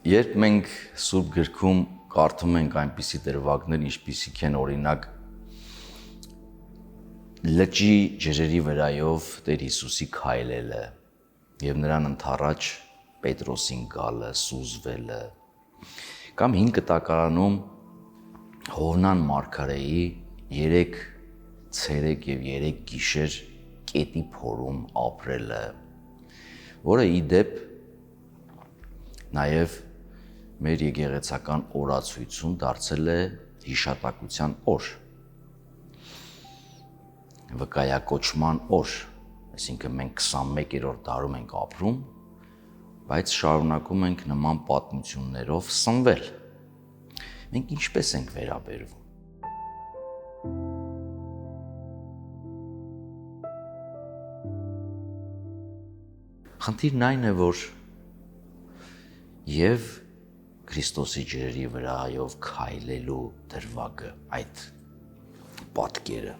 Երբ մենք Սուրբ գրքում կարդում ենք այնպիսի դրվագներ, ինչպիսիք են օրինակ լճի ջրերի վրայով Տեր Հիսուսի քայլելը եւ նրան ընդառաջ Պետրոսին գալը, սուզվելը, կամ 5 կտակարանում Հովնան մարգարեի 3 ցերեկ եւ 3 գիշեր կետի փորում ապրելը, որը ի դեպ նաև մեր եկեղեցական օրացույցում դարձել է հիշատակության օր, վկայակոչման օր, այսինքն մենք 21-րդ դարում ենք ապրում, բայց շարունակում ենք նման պատմություններով սնվել։ Մենք ինչպես ենք վերաբերվում։ Խնդիրն այն է, որ և Քրիստոսի ջրերի վրայով քայլելու դրվագը, այդ պատկերը,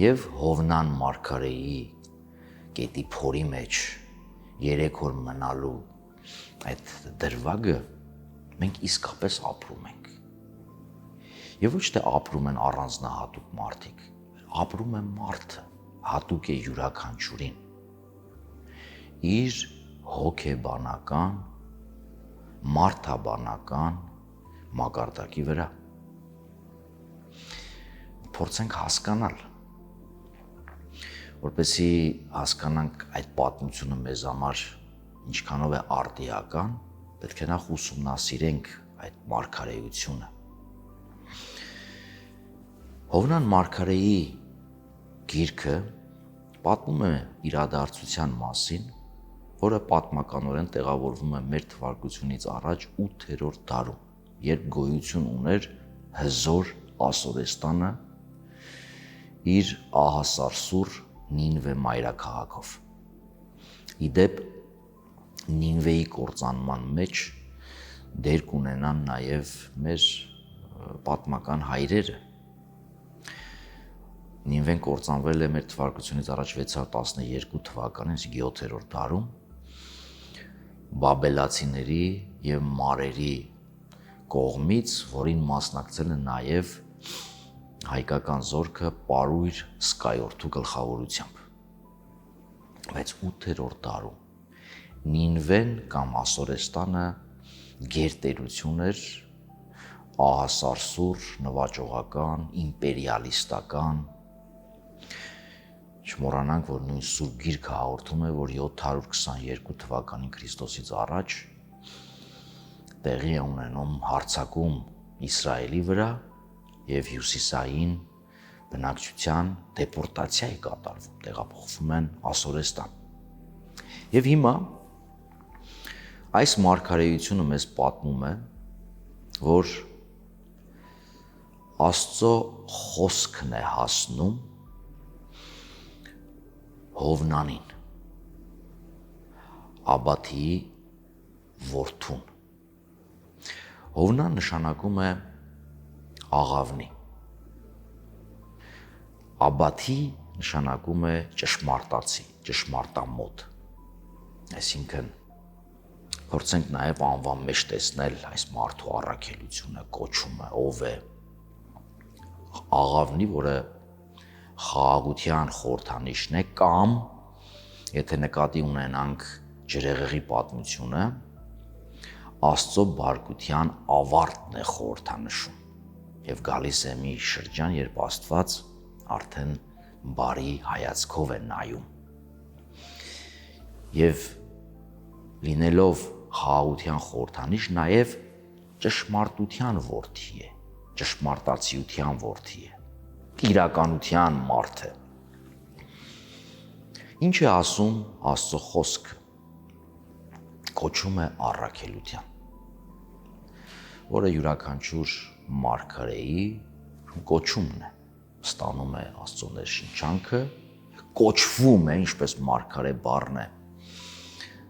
և Հովնան մարգարեի կետի փորի մեջ 3 օր մնալու այդ դրվագը մենք իսկապես ապրում ենք։ Եվ ոչ թե ապրում են առանձնահատուկ մարդիկ, ապրում է մարդը, հատուկ է յուրաքանչյուրին, իր հոգեբանական, մարդաբանական մակարդակի վրա։ Փորձենք հասկանալ, որպեսզի հասկանանք այդ պատմությունը մեզ համար ինչքանով է արդիական, պետք է նախ ուսումնասիրենք այդ մարգարեությունը։ Հովնան մարգարեի գիրքը պատմում է իրադարձության մասին, որը պատմականորեն տեղավորվում է մեր թվարկությունից առաջ 8-րդ դարում, երբ գոյություն ուներ հզոր Ասորեստանը իր ահասարսուռ Նինվե մայրաքաղաքով։ Ի դեպ Նինվեի կործանման մեջ դեր կունենան նաև մեր պատմական հայրերը։ Նինվեն կործանվել է մեր թվարկությունից առաջ 612 թվականին, 7-րդ դարում, բաբելացիների և մարերի կողմից, որին մասնակցել է նաև հայկական զորքը Պարույր Սկայորդու գլխավորությամբ։ Բայց 8-րդ դարում Նինվեն կամ Ասորեստանը գերտերություն էր, ահասարսուռ, նվաճողական, իմպերիալիստական։ Չմոռանանք, որ նույն Սուրբ Գիրքը հաղորդում է, որ 722 թվականին Քրիստոսից առաջ տեղի է ունենում հարձակում Իսրայելի վրա և հյուսիսային բնակչության դեպորտացիա է կատարվում, տեղափոխվում են Ասորեստան։ Եվ հիմա այս մարգարեությունը մեզ պատմում է, որ Աստծո խոսքն է հասնում Հովնանին, Աբաթիի որդուն։ Հովնան նշանակում է աղավնի, Աբաթի նշանակում է ճշմարտացի, ճշմարտամոտ։ Այսինքն փորձենք նաև անվան մեջ տեսնել այս մարդու առաքելությունը, կոչումը, ով է աղավնի, որը խաղաղության խորհրդանիշն է, կամ եթե նկատի ունենանք ջրեղեղի պատմությունը, Աստծո բարկության ավարտն է խորհրդանշում եւ գալիս է մի շրջան, երբ Աստված արդեն բարի հայացքով է նայում եւ լինելով խաղաղության խորհրդանիշ նաեւ ճշմարտության որդի է, ճշմարտացիության որդի է, իրականության մարդ է։ Ինչ է ասում Աստծո խոսքը, կոչում է առաքելության, որը յուրաքանչյուր մարգարեի կոչումն է, ստանում է Աստծո ներշնչանքը, կոչվում է, ինչպես մարգարե բառն է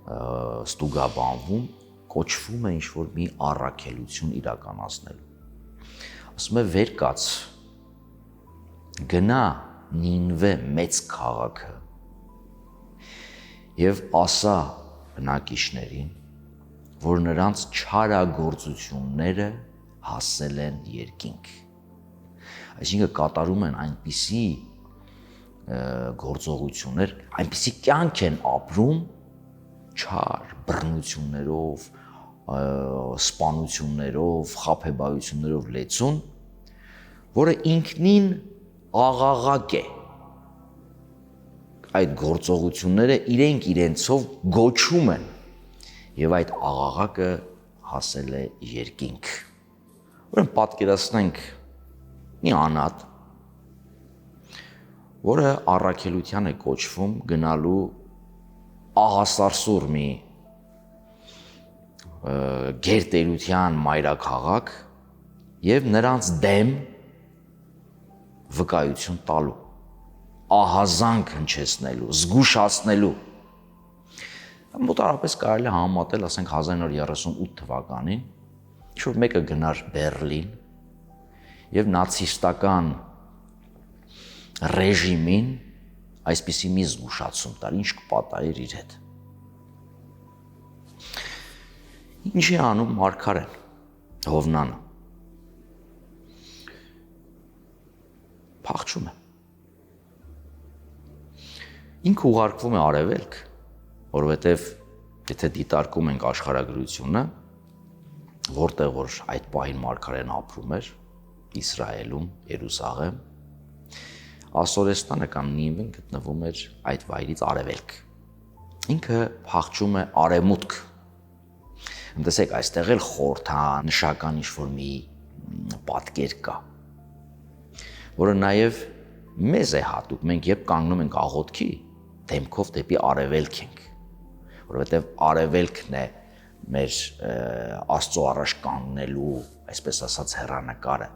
ստուգաբանվում, կոչվում է ինչ-որ մի առաքելություն իրականացնելու։ Ասում է վեր կաց, գնա Նինվե մեծ քաղաքը եւ ասա բնակիչներին, որ նրանց չարագործությունները հասել են երկինք։ Այսինքն կատարում են այնպիսի գործողություններ, այնպիսի կյանք են ապրում չար բռնություններով, սպանություններով, խաբեբայություններով լեցուն, որը ինքնին աղաղակ է։ Այդ գործողությունները իրենք իրենցով գոչում են եւ այդ աղաղակը հասել է երկինք։ Ուրեմն պատկերացնենք մի անհատ, որը առաքելության է կոչվում գնալու ահասարսուր մի գերտերության մայրաքաղաք եւ նրանց դեմ վկայություն տալու, ահազանգ հնչեցնելու, զգուշացնելու։ Մոտարապես կարելի է համեմատել, ասենք 1938 թվականին, ինչ-որ մեկը գնար Բեռլին եւ նացիստական ռեժիմին այսպիսի մի զգուշացում տար, ինչ կպատահեր իր հետ։ Ինչի անում Մարգարեն, Հովնանը։ Փախչում է։ Ինքը ուղարկվում է արևելք, որովհետև եթե դիտարկում ենք աշխարհագրությունը, որտեղ որ այդ պահին Մարգարեն ապրում էր, Իսրայելում, Երուսաղեմ, Ասորեստանը կամ Նինվեն գտնվում էր այդ վայրից արևելք։ Ինքը փախչում է արևմուտք։ Տեսեք, այստեղ էլ խորհրդանշական ինչ-որ մի պատկեր կա, որը նաև մեզ է հատուկ։ Մենք երբ կանգնում ենք աղոթքի, դեմքով դեպի արևելք ենք, որովհետև արևելքն է մեր Աստծո առաջ կանգնելու, այսպես ասած, հեռանկարը։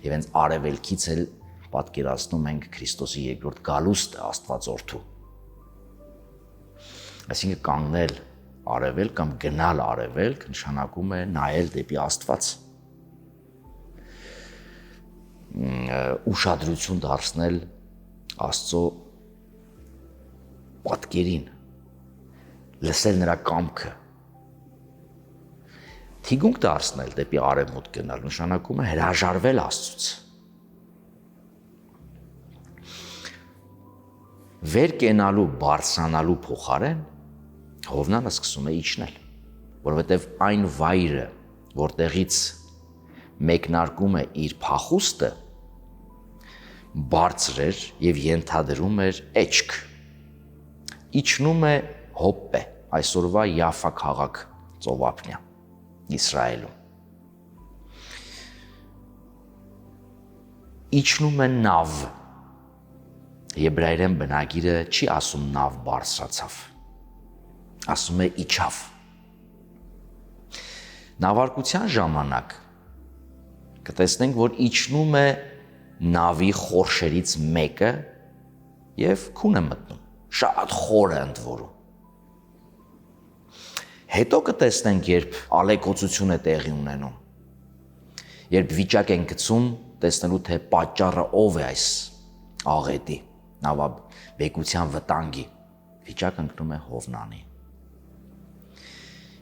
Եվ հենց արևելքից էլ պատկերացնում ենք Քրիստոսի երկրորդ գալուստը, Աստվածորդու։ Այսինքն կանգնել արևելք կամ գնալ արևելք նշանակում է նայել դեպի Աստված, ուշադրություն դարձնել Աստծո պատկերին, լսել նրա կամքը։ Թիգունք դարձնել դեպի արևմուտք գնալ նշանակում է հրաժարվել Աստծուց։ Վեր կենալու, բարձրանալու փոխարեն Հովնանը սկսում է իջնել, որովհետև այն վայրը, որտեղից մեկնարկում է իր փախուստը, բարձր էր եւ ենթադրում էր էջք։ Իջնում է Հոպպե, այսօրվա Յաֆա քաղաք, ծովափնյա, Իսրայելում։ Իջնում է նավ։ Եբրայերեն բնագիրը չի ասում նավ բարձրացավ, ասում է իջավ։ Նավարկության ժամանակ կտեսնենք, որ իջնում է նավի խորշերից մեկը եւ քուն է մտնում, շատ խոր է ընդ որում։ Հետո կտեսնենք, երբ ալեկոծություն է տեղի ունենում, երբ վիճակ են գցում, տեսնելու թե պատճառը ով է այս աղետի, նավաբեկության վտանգի, վիճակ ընկնում է Հովնանի։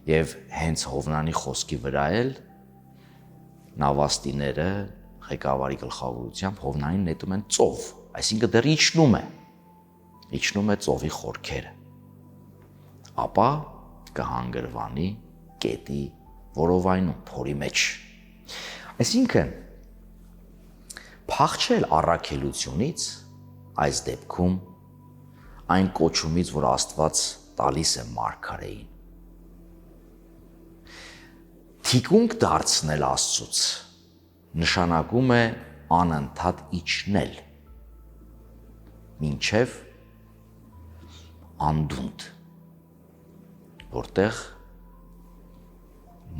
Եվ հենց Հովնանի խոսքի վրա էլ նավաստիները ղեկավարի գլխավորությամբ Հովնանին նետում են ծով, այսինքն դեռ իջնում է ծովի խորքերը, ապա կհանգրվանի կետի որովայնում, փորի մեջ։ Այսինքն փախչել առաքելությունից այս դեպքում այն կոչումից, որ Աստված տալիս է Մարգարեին, թիկունք դարձնել Աստծուց նշանակում է անընդհատ իջնել մինչև անդունդ, որտեղ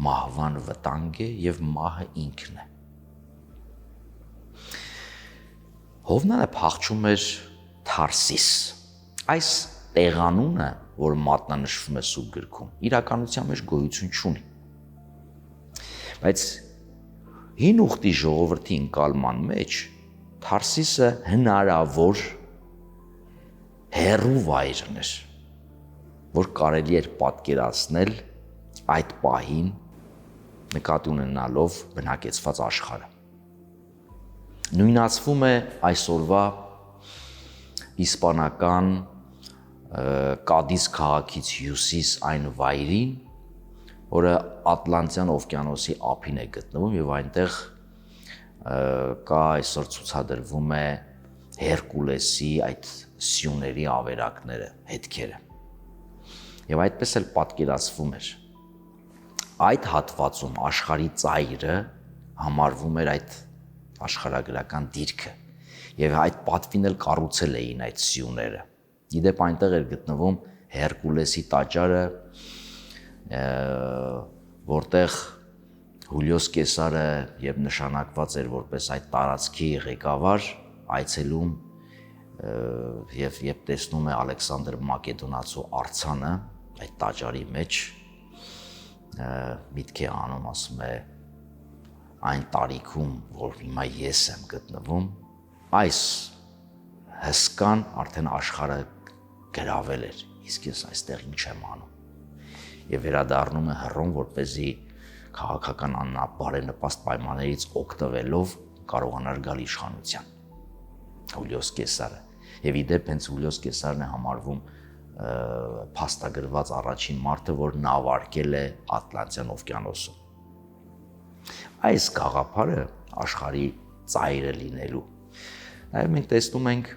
մահվան վտանգ է եւ մահը ինքն է։ Հովնանը փախչում էր Թարսիս։ Այս տեղանունը, որ մատնանշվում է Սուրբ գրքում, իրականության մեջ գոյություն չունի։ Բայց հին ուխտի ժողովրդի ընկալման մեջ Թարսիսը հնարավոր հեռու վայրն էր, որ կարելի էր պատկերացնել այդ պահին նկատի ունենալով բնակեցված աշխարհը։ Նույնացվում է այսօրվա իսպանական Կադիս քաղաքից հյուսիս այն վայրին, որը Ատլանտյան օվկիանոսի ափին է գտնվում եւ այնտեղ կա այսօր ցուցադրվում է Հերկուլեսի այդ սյուների ավերակները, հետքերը։ Եվ այդպես էլ պատկերացվում էր։ Այդ հատվածում աշխարհի ծայրը համարվում էր այդ աշխարհագրական դիրքը եւ այդ պատվին էլ կառուցել էին այդ սյուները։ Իդեպ այնտեղ էր գտնվում Հերկուլեսի տաճարը, որտեղ Հուլիոս Կեսարը եւ նշանակված էր որպես այդ տարածքի ղեկավար, այցելում եւ երբ տեսնում է Ալեքսանդր Մակեդոնացու արձանը այդ տաճարի մեջ, միտք է անում, ասում է այն տարիքում, որ հիմա ես եմ գտնվում, այս հսկան արդեն աշխարհը գրավել էր, իսկ ես այստեղ ինչ եմ անում։ Եվ վերադառնում է Հռոմ, որպեսզի քաղաքական անբարենպաստ պայմաններից օգտվելով կարողանար գալ իշխանության։ Հուլիոս Կեսարը։ Եվ իդեպ հենց Հուլիոս Կեսարն է համարվում փաստագրված առաջին մարդը, որ նավարկել է Ատլանտյան օվկիանոսում։ Այս գաղափարը աշխարհի ծայրը լինելու։ Նաև մենք տեսնում ենք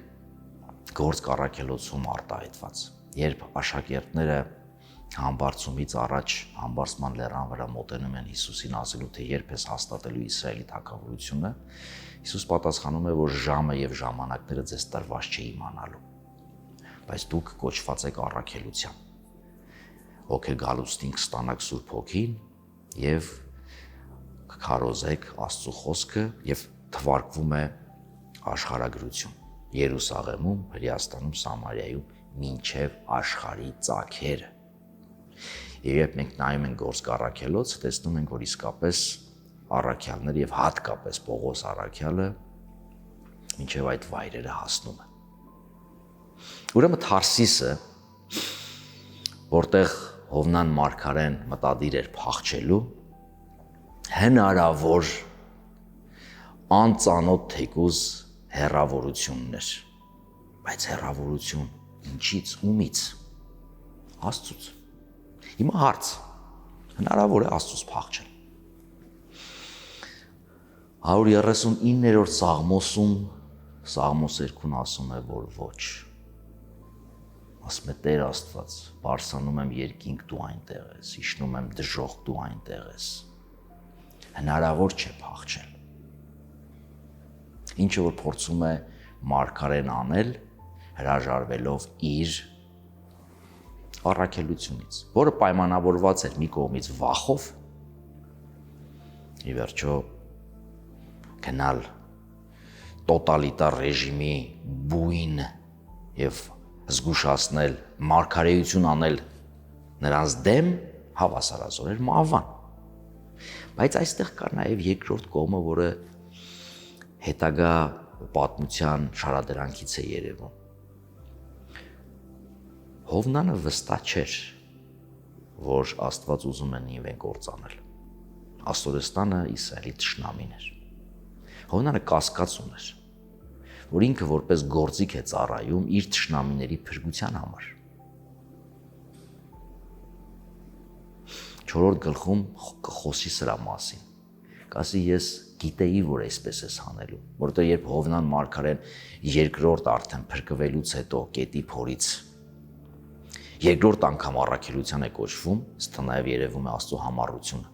գործ կառաքելոցում արտահայտված, երբ աշակերտները համբարձումից առաջ համբարձման լեռան վրա մոտենում են Հիսուսին ասելու, թե երբ ես հաստատելու Իսրայելի թագավորությունը, Հիսուս պատասխանում է, որ ժամը եւ ժամանակները ձեզ տրված չէ իմանալու, բայց դուք կոչված եք առաքելության։ Հոգեգալուստին կստանաք Սուրբ Հոգին եւ կքարոզեք Աստծո խոսքը եւ թվարկվում է աշխարհագրություն։ Երուսաղեմում, Հրեաստանում, Սամարիայում, մինչև աշխարհի ծագերը։ Եվ երբ մենք նայում ենք Գործք առաքելոց, տեսնում ենք, որ իսկապես առաքյալները եւ հատկապես Պողոս առաքյալը մինչև այդ վայրերը հասնում է։ Ուրեմն Թարսիսը, որտեղ Հովնան Մարգարեն մտադիր էր փախչելու, հնարավոր անծանոթ թեկուզ հեռավորություններ, բայց հեռավորություն ինչից, ումից, Աստծուց։ Հիմա հարց, հնարավոր է Աստծուց փախչել։ 139-րդ Սաղմոսում Սաղմոս 2-ն ասում է, որ ոչ։ Ասում է Տեր Աստված, բարսանում եմ երկինք, դու այնտեղ ես, իջնում եմ դժոխք, դու այնտեղ ես։ Հնարավոր չէ փախչել։ Ինչը որ փորձում է Մարգարեն անել, հրաժարվելով իր առաքելությունից, որը պայմանավորված էր մի կողմից վախով, ի վերջո գնալ տոտալիտար ռեժիմի բույն եւ զգուշացնել, մարգարեություն անել նրանց դեմ, հավասարազոր էր մահվան։ Բայց այստեղ կա նաեւ երկրորդ կողմը, որը հետագա պատմության շարադրանքից է երևում։ Հովնանը վստահ չէր, որ Աստված ուզում է նինվեն կործանել։ Աստորստանը Իսրայելի թշնամին էր։ Հովնանը կասկած ուներ, որ ինքը որպես գործիք է ծառայում իր թշնամիների փրկության համար։ 4-րդ գլխում կխոսի սրա մասին։ Կասի ես գիտեի, որ այսպես ես հանելու, որովհետև երբ Հովնան Մարգարեն երկրորդ արդեն փրկվելուց հետո կետի փորից երկրորդ անգամ առաքելության է կոչվում, ստա նաև երևում է Աստծո համառությունը։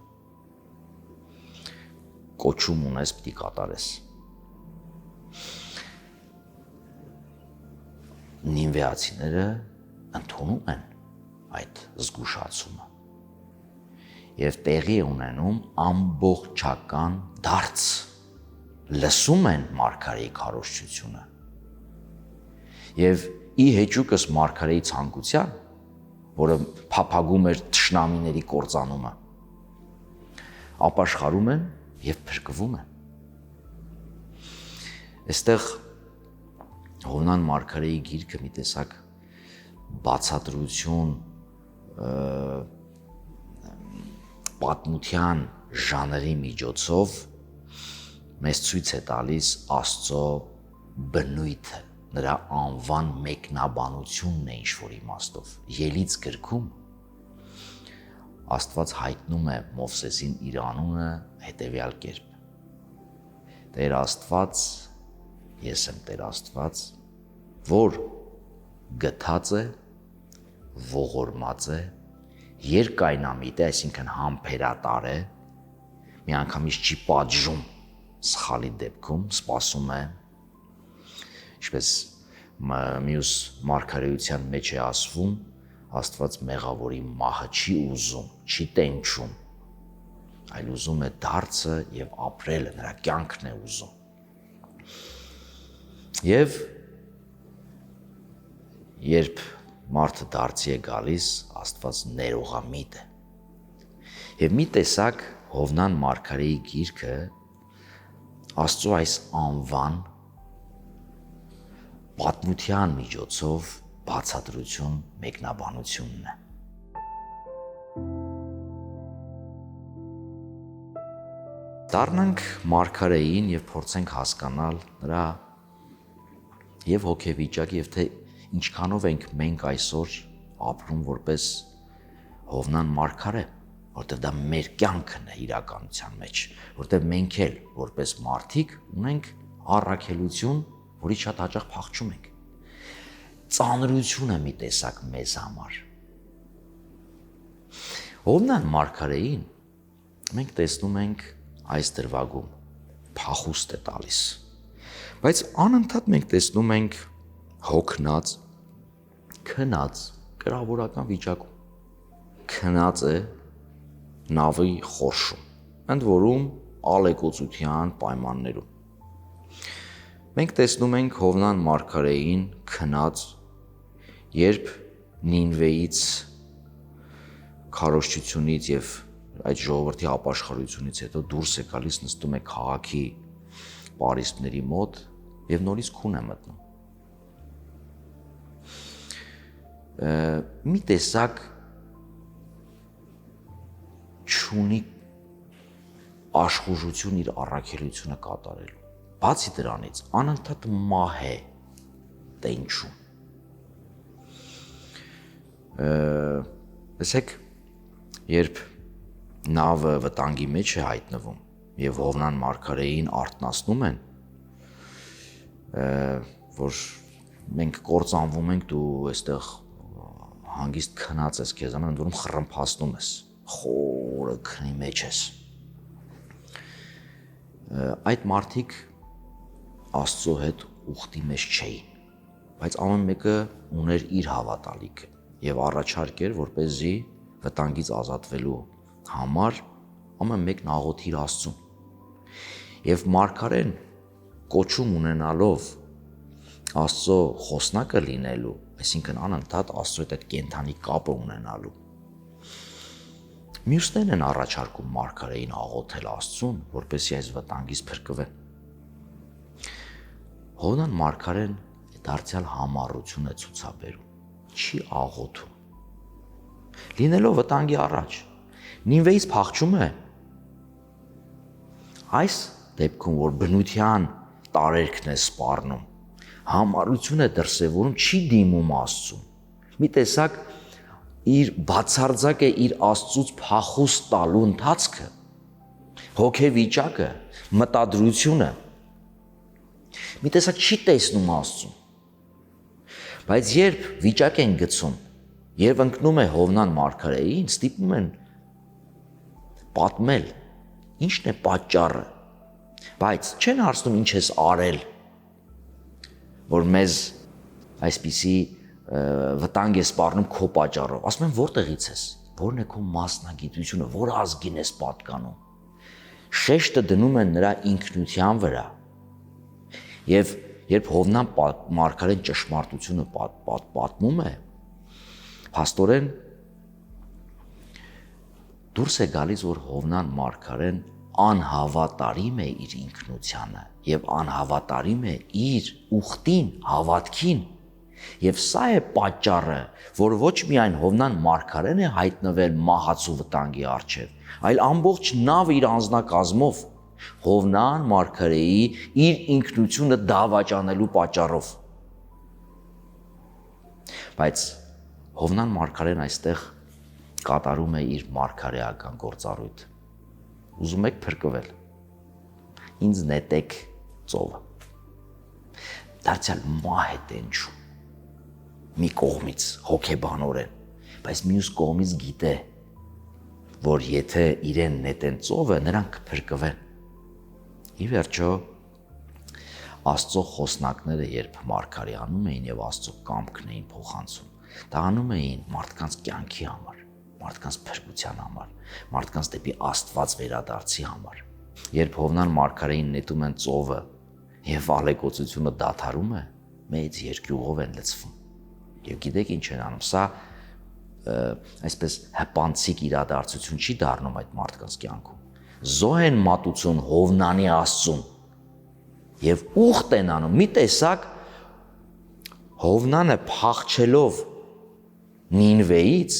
Կոչում ունես, պիտի կատարես։ Նինվեացիները ընդունում են այդ զգուշացումը եւ տեղի է ունենում ամբողջական դարձ, լսում են Մարգարեի քարոզչությունը եւ ի հեճուկս Մարգարեի ցանկության, որը փափագում էր թշնամիների կործանումը, ապաշխարում են եւ փրկվում են։ Այստեղ Հովնան Մարգարեի գիրքը մի տեսակ բացատրություն պատմության ժանրի միջոցով մեզ ցույց է տալիս Աստծո բնույթը, նրա անվան մեկնաբանությունն է ինչ-որ իմաստով։ Ելից գրքում Աստված հայտնում է Մովսեսին իր անունը հետևյալ կերպ. Տեր Աստված, ես եմ Տեր Աստված, որ գթած է, ողորմած է, երկայնամիտ է, այսինքն համբերատար է, միանգամից չի պատժում սխալի դեպքում, սպասում է, ինչպես մյուս մարգարեության մեջ է ասվում, Աստված մեղավորի մահը չի ուզում, չի տենչում, այլ ուզում է դարձը եւ ապրելը, նրա կյանքն է ուզում։ Եվ երբ մարդը դարձի է գալիս, Աստված ներողամիտ է։ Եվ մի տեսակ Հովնան մարգարեի գիրքը Աստծո այս անվան պատմության միջոցով բացատրություն, մեկնաբանությունն է։ Դառնանք մարգարեին եւ փորձենք հասկանալ նրա եւ հոգեվիճակը եւ թե ինչքանով ենք մենք այսօր ապրում որպես Հովնան մարգարե, որտեղ դա մեր կյանքն է իրականության մեջ, որտեղ մենք էլ որպես մարդիկ ունենք առաքելություն, որի շատ հաճախ փախչում ենք։ Ծանրություն է մի տեսակ մեզ համար։ Հովնան մարգարեին մենք տեսնում ենք այս դրվագում փախուստ է տալիս, բայց անընդհատ մենք տեսնում ենք հոգնած, քնած կրավորական վիճակում, քնած է նավի խորշում, ընդ որում ալեկոծության պայմաններում։ Մենք տեսնում ենք Հովնան մարգարեին քնած, երբ Նինվեից քարոզչությունից եւ այդ ժողովրդի ապաշխարությունից հետո դուրս է գալիս, նստում է քաղաքի պարիսպների մոտ եւ նորից քուն է մտնում։ Մի տեսակ չունի աշխուժություն իր առաքելությունը կատարելու։ Բացի դրանից անընդհատ մահ է տենչում։ Տեսեք, երբ նավը վտանգի մեջ է հայտնվում եւ Հովնան մարգարեին արթնացնում են, որ մենք կործանվում ենք, դու այստեղ հանգիստ քնած ես, քեզ ամեն դուրում խռմփացնում ես, խորը քնի մեջ ես։ Այդ մարդիկ Աստծո հետ ուխտի մեջ չէին, բայց ամեն մեկը ուներ իր հավատալիքը եւ առաջարկ էր, որպեսզի վտանգից ազատվելու համար ամեն մեկն աղոթիր Աստծուն։ Եվ մարգարեն կոչում ունենալով Աստծո խոսնակը լինելու, այսինքն անընդհատ Աստծո հետ այդ կենթանի կապը ունենալու։ Մյուսներն են առաջարկում մարգարեին աղոթել Աստծուն, որպեսզի այս վտանգից փրկվեն։ Հովնան մարգարեն դարձյալ համառություն է ցուցաբերում, չի աղոթում։ Լինելով վտանգի առաջ, Նինվեից փախչում է։ Այս դեպքում, որ բնության տարերքն է սպառնում, համառություն է դրսևորում, չի դիմում Աստծուն։ Մի տեսակ իր բացարձակ է իր Աստծուց փախուստ տալու ընթացքը, հոգեվիճակը, մտադրությունը։ Մի տեսակ չի տեսնում Աստծուն։ Բայց երբ վիճակ են գցում, երբ ընկնում է Հովնան մարգարեին, ստիպում են պատմել, ինչն է պատճառը, բայց չեն հարցնում ինչ ես արել, որ մեզ այսպիսի վտանգ է սպառնում քո պատճառով, ասում են որտեղից ես, որն է քո մասնագիտությունը, որ ազգին ես պատկանում։ Շեշտը դնում են նրա ինքնության վրա։ Եվ երբ Հովնան մարգարեն ճշմարտությունը պատմում է, փաստորեն դուրս է գալիս, որ Հովնան մարգարեն անհավատարիմ է իր ինքնությանը եւ անհավատարիմ է իր ուխտին, հավատքին։ Եվ սա է պատճառը, որ ոչ միայն Հովնան մարգարեն է հայտնվել մահացու վտանգի առջև, այլ ամբողջ նավը իր անձնակազմով Հովնան մարգարեի իր ինքնությունը դավաճանելու պատճառով։ Բայց Հովնան մարգարեն այստեղ կատարում է իր մարգարեական գործառույթը։ Ուզում եք փրկվել, ինձ նետեք ծովը։ Դարձյալ մահ է տենչում մի կողմից հոգեբանորեն, բայց մյուս կողմից գիտե, որ եթե իրեն նետեն ծովը, նրանք կփրկվեն։ Ի վերջո Աստծո խոսնակները երբ մարգարեանում էին եւ Աստծո կամքն էին փոխանցում, դա անում էին մարդկանց կյանքի համար, մարդկանց փրկության համար, մարդկանց դեպի Աստված վերադարձի համար։ Երբ Հովնան մարգարեին նետում են ծովը եւ ալեկոծությունը դադարում է, մեծ երկյուղով են լցվում։ Եվ գիտեք ինչ են անում, սա այսպես հպանցիկ իրադարձություն չի դառնում այդ մարդկանց կյանքում։ Զոհ են մատուցում Հովնանի Աստծուն եւ ուխտ են անում։ Մի տեսակ Հովնանը փախչելով Նինվեից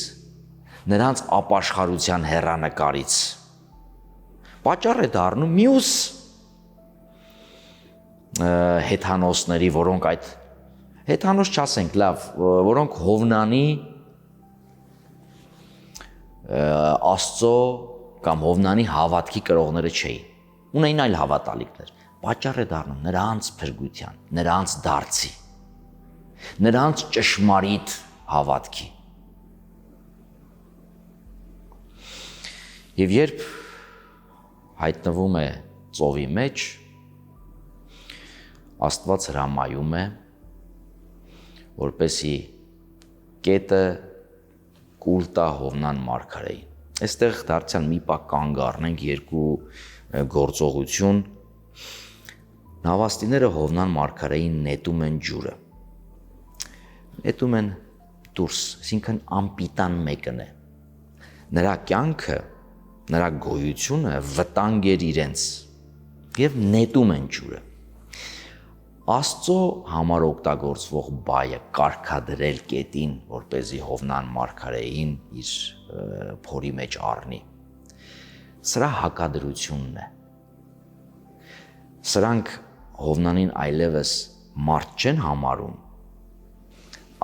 նրանց ապաշխարության հեռանկարից պատճառ է դառնում մյուս հեթանոսների, որոնք այդ հեթանոս չասենք, լավ, որոնք Հովնանի Աստծո կամ Հովնանի հավատքի կրողները չէին, ունեին այլ հավատալիքներ, պատճառ է դառնում նրանց փրկության, նրանց դարձի, նրանց ճշմարիտ հավատքի։ Եվ երբ հայտնվում է ծովի մեջ, Աստված հրամայում է, որպեսի կետը կուլ տա Հովնան մարգարեին։ Այստեղ դարձյալ մի պահ կանգ առնենք երկու գործողություն։ Նավաստիները Հովնան մարգարեին նետում են ջուրը։ Նետում են դուրս, այսինքն անպիտան մեկն է։ Նրա կյանքը, նրա գոյությունը վտանգ էր իրենց եւ նետում են ջուրը։ Աստծո համար օգտագործվող բայը կարգադրել կետին, որպեսզի Հովնան մարգարեին իր փորի մեջ առնի։ Սրա հակադրությունն է։ Սրանք Հովնանին այլևս մարդ չեն համարում,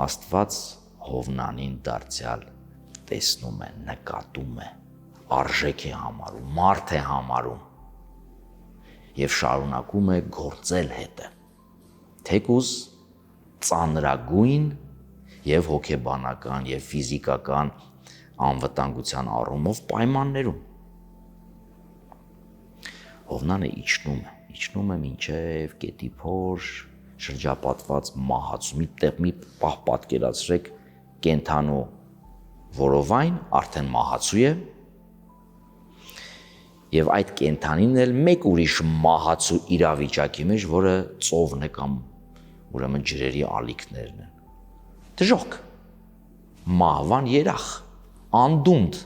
Աստված Հովնանին դարձյալ տեսնում է, նկատում է, արժեք է համարում, մարդ է համարում եւ շարունակում է գործել հետը։ Թեկուզ ծանրագույն եւ հոգեբանական եւ ֆիզիկական անվտանգության առումով պայմաններում։ Հովնանը իջնում է մինչև կետի փոր, շրջապատված մահացու, մի պահ պատկերացրեք կենթանու որովայն արդեն մահացու է եւ այդ կենթանին էլ մեկ ուրիշ մահացու իրավիճակի մեջ, որը ծովն է կամ ուրեմն ջրերի ալիքներն են։ Դժոխք, մահվան երախ, անդունդ։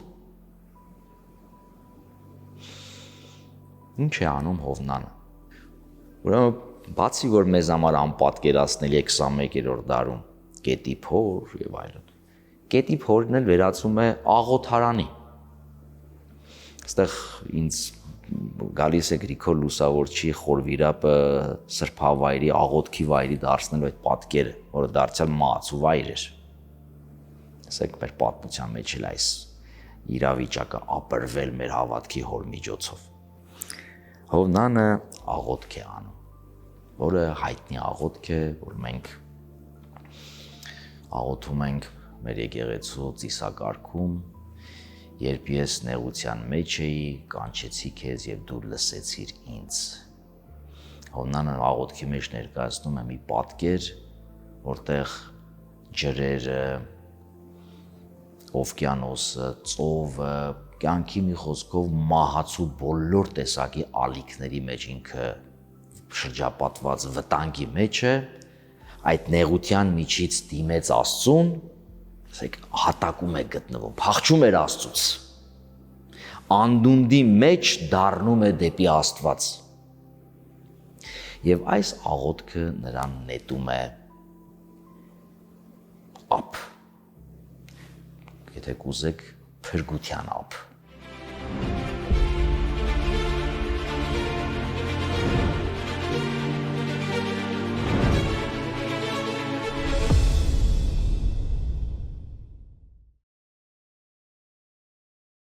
Ինչ է անում Հովնանը։ Ուրեմն բացի որ մեզ համար անպատկերացնելի է 21-րդ դարում կետի փոր եւ այլն, կետի փորն էլ վերածում է աղոթարանի։ Այստեղ ինձ գալիս է Գրիգոր Լուսավորչի խորվիրապը սրբավայրի, աղոթքի վայրի դարձնելու այդ պատկերը, որը դարձյալ մահացու վայր էր։ Ասենք մեր պատմության մեջ էլ այս իրավիճակը ապրվել մեր հավատքի հոր միջոցով։ Հովնանը աղոթք է անում, որը հայտնի աղոթք է, որ մենք աղոթում ենք մեր եկեղեցու ծիսակարգում, երբ ես նեղության մեջ էի, կանչեցի քեզ եւ դու լսեցիր ինձ։ Հովնանը աղոթքի մեջ ներկայացնում է մի պատկեր, որտեղ ջրերը, օվկիանոսը, ծովը, կյանքի մի խոսքով մահացու բոլոր տեսակի ալիքների մեջ ինքը շրջապատված վտանգի մեջ է, այդ նեղության միջից դիմեց Աստծուն, ասեք հատակում է գտնվում, փախչում էր Աստծուց, անդունդի մեջ դառնում է դեպի Աստված եւ այս աղոթքը նրան նետում է ափ, եթե կուզեք փրկության ափ,